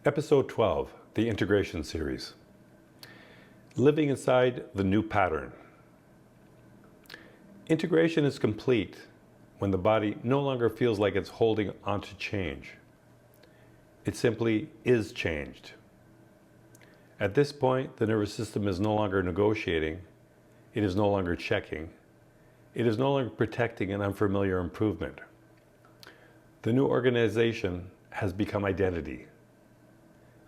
Episode 12, the Integration Series. Living inside the new pattern. Integration is complete when the body no longer feels like it's holding on to change. It simply is changed. At this point, the nervous system is no longer negotiating, it is no longer checking, it is no longer protecting an unfamiliar improvement. The new organization has become identity.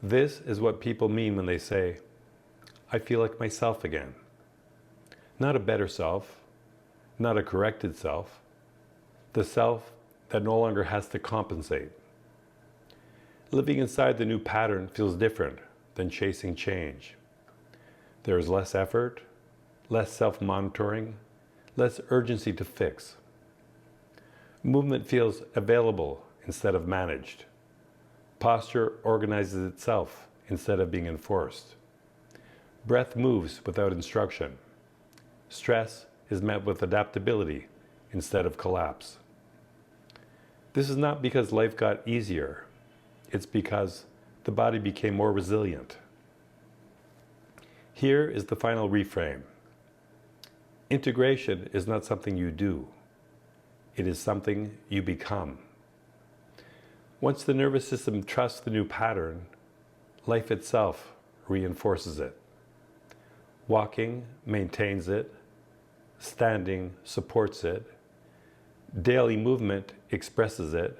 This is what people mean when they say, I feel like myself again. Not a better self, not a corrected self, the self that no longer has to compensate. Living inside the new pattern feels different than chasing change. There is less effort, less self-monitoring, less urgency to fix. Movement feels available instead of managed. Posture organizes itself instead of being enforced. Breath moves without instruction. Stress is met with adaptability instead of collapse. This is not because life got easier. It's because the body became more resilient. Here is the final reframe. Integration is not something you do. It is something you become. Once the nervous system trusts the new pattern, life itself reinforces it. Walking maintains it, standing supports it, daily movement expresses it,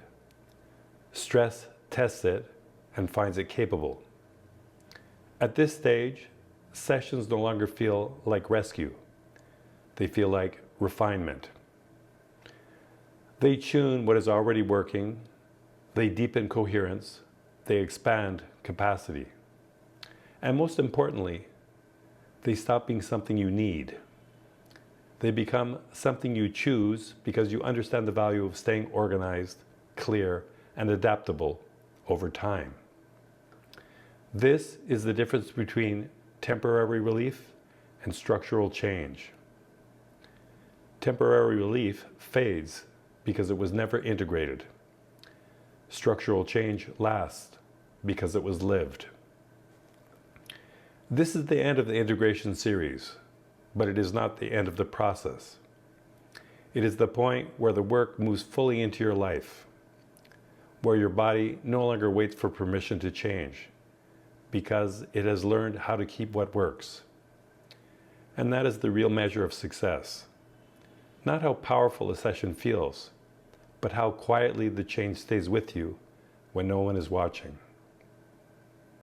stress tests it and finds it capable. At this stage, sessions no longer feel like rescue. They feel like refinement. They tune what is already working, they deepen coherence, they expand capacity. And most importantly, they stop being something you need. They become something you choose because you understand the value of staying organized, clear, and adaptable over time. This is the difference between temporary relief and structural change. Temporary relief fades because it was never integrated. Structural change lasts because it was lived. This is the end of the integration series, but it is not the end of the process. It is the point where the work moves fully into your life, where your body no longer waits for permission to change, because it has learned how to keep what works. And that is the real measure of success. Not how powerful a session feels, but how quietly the change stays with you when no one is watching.